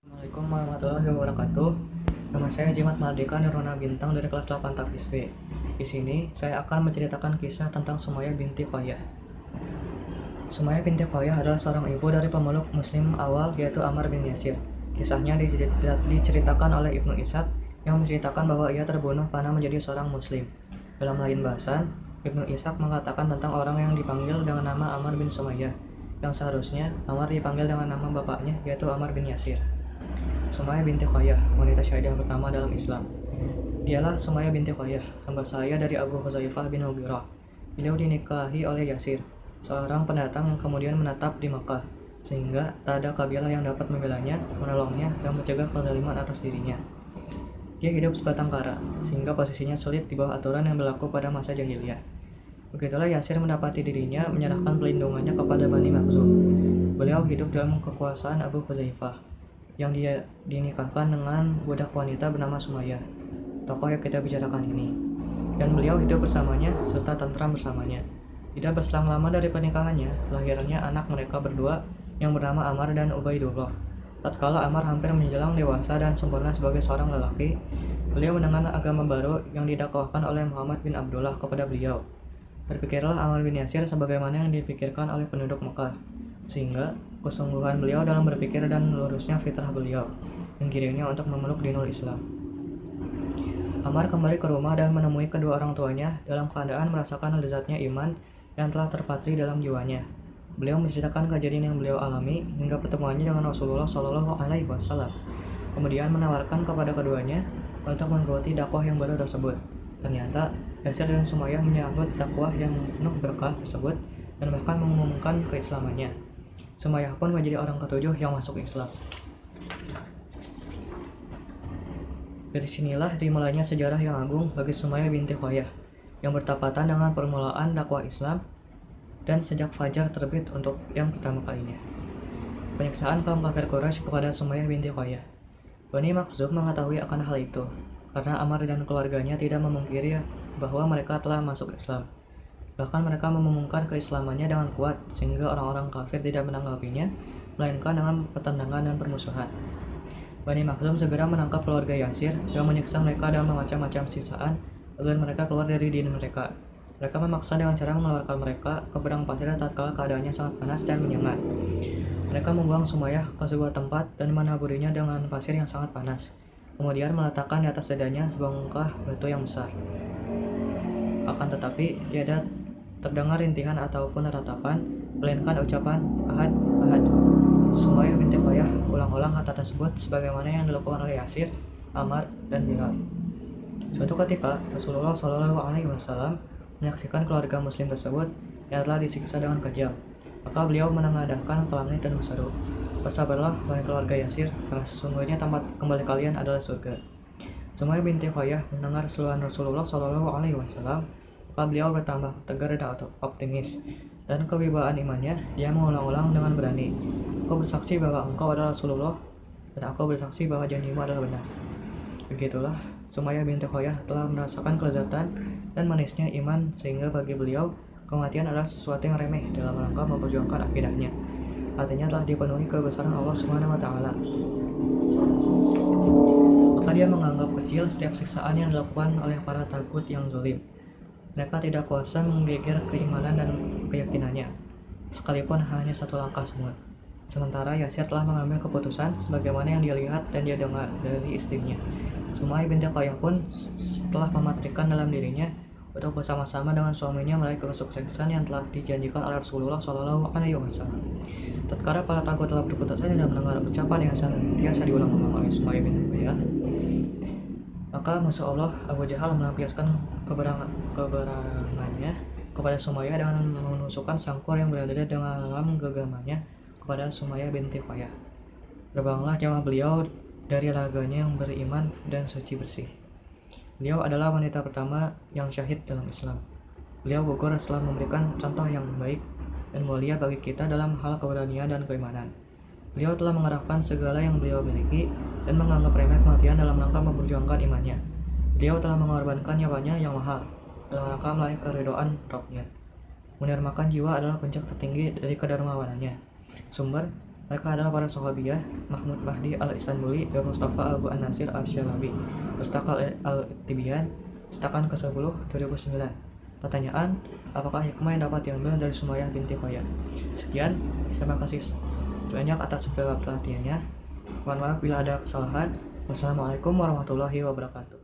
Assalamualaikum warahmatullahi wabarakatuh. Nama saya Jimat Mardika Nirwana Bintang dari kelas 8 Tafis B. Di sini saya akan menceritakan kisah tentang Sumayyah binti Qayyah. Sumayyah binti Qayyah adalah seorang ibu dari pemeluk muslim awal yaitu Ammar bin Yasir. Kisahnya diceritakan oleh Ibnu Ishaq yang menceritakan bahwa ia terbunuh karena menjadi seorang muslim. Dalam lain bahasan, Ibnu Ishaq mengatakan tentang orang yang dipanggil dengan nama Ammar bin Sumayyah, yang seharusnya Ammar dipanggil dengan nama bapaknya yaitu Ammar bin Yasir. Sumayyah binti Qayyah, wanita syahidah pertama dalam Islam. Dialah Sumayyah binti Qayyah, hamba saya dari Abu Huzaifah bin Mughirah. Beliau dinikahi oleh Yasir, seorang pendatang yang kemudian menetap di Makkah, sehingga tak ada kabilah yang dapat membelanya, menolongnya, dan mencegah kezaliman atas dirinya. Dia hidup sebatang kara, sehingga posisinya sulit di bawah aturan yang berlaku pada masa jahiliyah. Begitulah Yasir mendapati dirinya menyerahkan pelindungannya kepada Bani Makhzum. Beliau hidup dalam kekuasaan Abu Huzaifah, yang dia dinikahkan dengan budak wanita bernama Sumayyah, tokoh yang kita bicarakan ini. Dan beliau hidup bersamanya serta tentram bersamanya. Tidak berselang lama dari pernikahannya, lahirnya anak mereka berdua yang bernama Ammar dan Ubaidullah. Tatkala Ammar hampir menjelang dewasa dan sempurna sebagai seorang lelaki, beliau mendengar agama baru yang didakwahkan oleh Muhammad bin Abdullah kepada beliau. Berpikirlah Ammar bin Yasir sebagaimana yang dipikirkan oleh penduduk Mekah, sehingga kesungguhan beliau dalam berpikir dan lurusnya fitrah beliau menggiringnya untuk memeluk dinul Islam. Ammar kembali ke rumah dan menemui kedua orang tuanya dalam keadaan merasakan lezatnya iman yang telah terpatri dalam jiwanya. Beliau menceritakan kejadian yang beliau alami hingga pertemuannya dengan Rasulullah Shallallahu Alaihi Wasallam. Kemudian menawarkan kepada keduanya untuk mengikuti dakwah yang baru tersebut. Ternyata Yasir dan Sumayyah menyambut dakwah yang penuh berkah tersebut dan bahkan mengumumkan keislamannya. Sumayyah pun menjadi orang ketujuh yang masuk Islam. Dari sinilah dimulainya sejarah yang agung bagi Sumayyah binti Qayyah, yang bertepatan dengan permulaan dakwah Islam dan sejak fajar terbit untuk yang pertama kalinya. Penyiksaan kaum kafir Quraisy kepada Sumayyah binti Qayyah. Bani Makhzum mengetahui akan hal itu, karena Ammar dan keluarganya tidak memungkiri bahwa mereka telah masuk Islam. Bahkan mereka mengumumkan keislamannya dengan kuat, sehingga orang-orang kafir tidak menanggapinya, melainkan dengan pertentangan dan permusuhan. Bani Makhzum segera menangkap keluarga Yasir dan menyiksa mereka dengan macam-macam siksaan agar mereka keluar dari dini mereka. Mereka memaksa dengan cara mengeluarkan mereka ke padang pasir tatkala keadaannya sangat panas dan menyengat. Mereka membuang Sumayyah ke sebuah tempat dan menaburinya dengan pasir yang sangat panas. Kemudian meletakkan di atas dadanya sebongkah batu yang besar. Akan tetapi tiada terdengar rintihan ataupun ratapan, melainkan ucapan ahad, ahad. Sumayyah binti Qayyah ulang-ulang kata tersebut sebagaimana yang dilakukan oleh Yasir, Ammar, dan Bilal. Suatu ketika Rasulullah Shallallahu Alaihi Wasallam menyaksikan keluarga Muslim tersebut yang telah disiksa dengan kejam. Maka beliau menengadahkan ke langit dan berseru, "Bersabarlah, wahai keluarga Yasir, karena sesungguhnya tempat kembali kalian adalah surga." Sumayyah binti Qayyah mendengar seruan Rasulullah Shallallahu Alaihi Wasallam, maka beliau bertambah tegar dan optimis. Dan kewibawaan imannya, dia mengulang-ulang dengan berani, "Aku bersaksi bahwa engkau adalah Rasulullah, dan aku bersaksi bahwa janjimu adalah benar." Begitulah Sumayyah binti Qayyah telah merasakan kelezatan dan manisnya iman, sehingga bagi beliau kematian adalah sesuatu yang remeh dalam rangka memperjuangkan akidahnya. Hatinya telah dipenuhi kebesaran Allah Subhanahu wa Ta'ala. Maka dia menganggap kecil setiap siksaan yang dilakukan oleh para tagut yang zalim. Mereka tidak kuasa menggeger keimanan dan keyakinannya, sekalipun hanya satu langkah semut. Sementara Yasir telah mengambil keputusan sebagaimana yang dia lihat dan dia dengar dari istrinya. Sumayyah binti Qayyah pun telah mematrikan dalam dirinya untuk bersama-sama dengan suaminya meraih kesuksesan yang telah dijanjikan oleh Rasulullah Shallallahu Alaihi Wasallam. Tatkala para tagut telah berputus asa dan mendengar ucapan yang senantiasa diulang-ulang oleh Sumayyah binti Qayyah, maka musuh Allah Abu Jahal melampiaskan keberangannya kepada Sumayyah dengan menusukkan sangkur yang berada dalam genggamannya kepada Sumayyah binti Qayyah. Terbanglah jamaah beliau dari raganya yang beriman dan suci bersih. Beliau adalah wanita pertama yang syahid dalam Islam. Beliau gugur setelah memberikan contoh yang baik dan mulia bagi kita dalam hal keberanian dan keimanan. Beliau telah mengerahkan segala yang beliau miliki dan menganggap remeh kematian dalam rangka memperjuangkan imannya. Beliau telah mengorbankan nyawanya yang mahal dalam rangka meraih keridhaan Rabb-Nya. Mendermakan jiwa adalah puncak tertinggi dari kedermawanannya. Sumber Mereka adalah para sahabiyah Mahmud Mahdi al-Istanbuli dan Mustafa Abu An-Nasir al-Syalabi. Pustaka Al-Tibyan, cetakan ke-10 2009. Pertanyaan, apakah hikmah yang dapat diambil dari Sumayyah binti Qayyah? Sekian, terima kasih banyak atas segala perhatiannya. Mohon maaf bila ada kesalahan. Wassalamualaikum warahmatullahi wabarakatuh.